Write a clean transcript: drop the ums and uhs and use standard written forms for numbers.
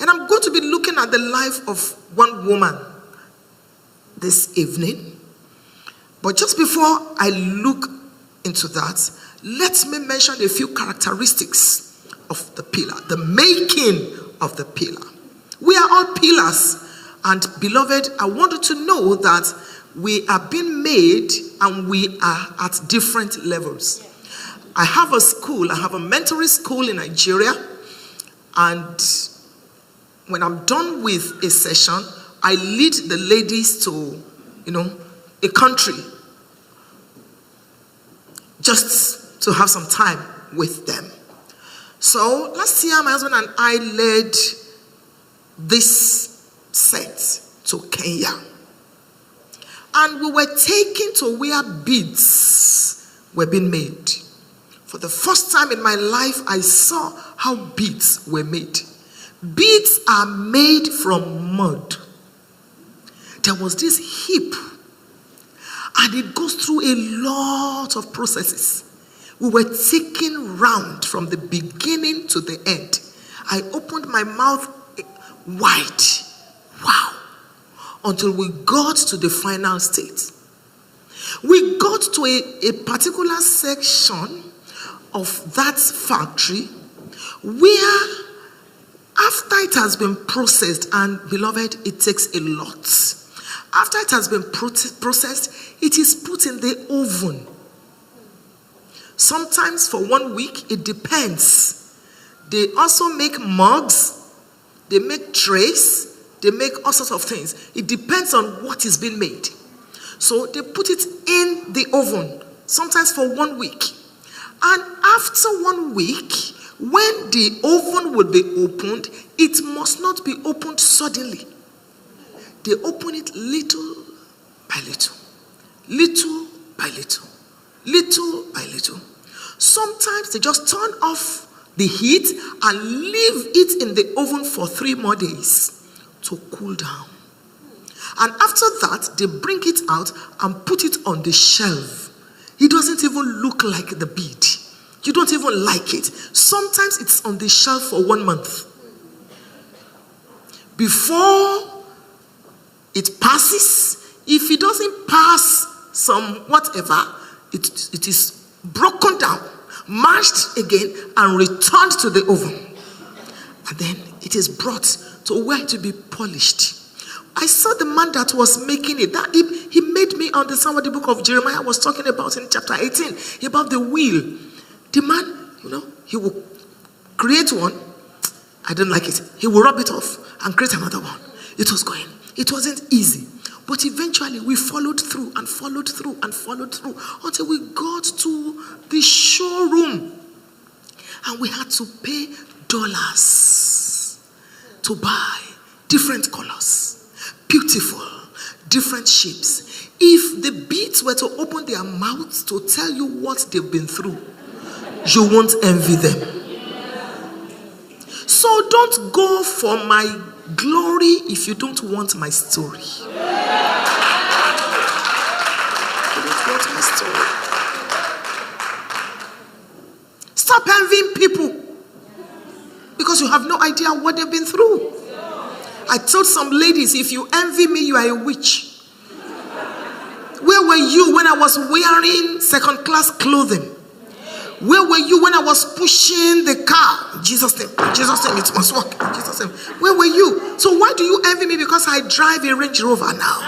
And I'm going to be looking at the life of one woman this evening. But just before I look into that, let me mention a few characteristics of the pillar, the making of the pillar. We are all pillars. And beloved, I want you to know that we are being made and we are at different levels. I have a school, I have a mentoring school in Nigeria. And when I'm done with a session, I lead the ladies to, a country just to have some time with them. So last year, my husband and I led this set to Kenya. And we were taken to where beads were being made. For the first time in my life, I saw how beads were made. Beads are made from mud. There was this heap, and it goes through a lot of processes. We were taken round from the beginning to the end. I opened my mouth wide. Wow. Until we got to the final state. We got to a particular section of that factory where, after it has been processed, and beloved, it takes a lot. After it has been processed, it is put in the oven. Sometimes for 1 week, it depends. They also make mugs, they make trays, they make all sorts of things. It depends on what is being made. So they put it in the oven, sometimes for 1 week. And after 1 week, when the oven will be opened, it must not be opened suddenly. They open it little by little, little by little, little by little. Sometimes they just turn off the heat and leave it in the oven for 3 more days to cool down. And after that, they bring it out and put it on the shelf. It doesn't even look like the bead. You don't even like it. Sometimes it's on the shelf for 1 month. Before it passes, if it doesn't pass some whatever, it is broken down, mashed again, and returned to the oven. And then it is brought to where to be polished. I saw the man that was making it. That he made me understand what the book of Jeremiah was talking about in chapter 18, about the wheel. The man, he will create one. I don't like it. He will rub it off and create another one. It was going. It wasn't easy. But eventually we followed through and followed through and followed through until we got to the showroom. And we had to pay dollars to buy different colors, beautiful, different shapes. If the beads were to open their mouths to tell you what they've been through, you won't envy them. So don't go for my glory if you don't want my story. You don't want my story. Stop envying people because you have no idea what they've been through. I told some ladies, if you envy me, you are a witch. Where were you when I was wearing second-class clothing? Where were you when I was pushing the car? In Jesus' name, it must work. In Jesus' name. Where were you? So why do you envy me because I drive a Range Rover now?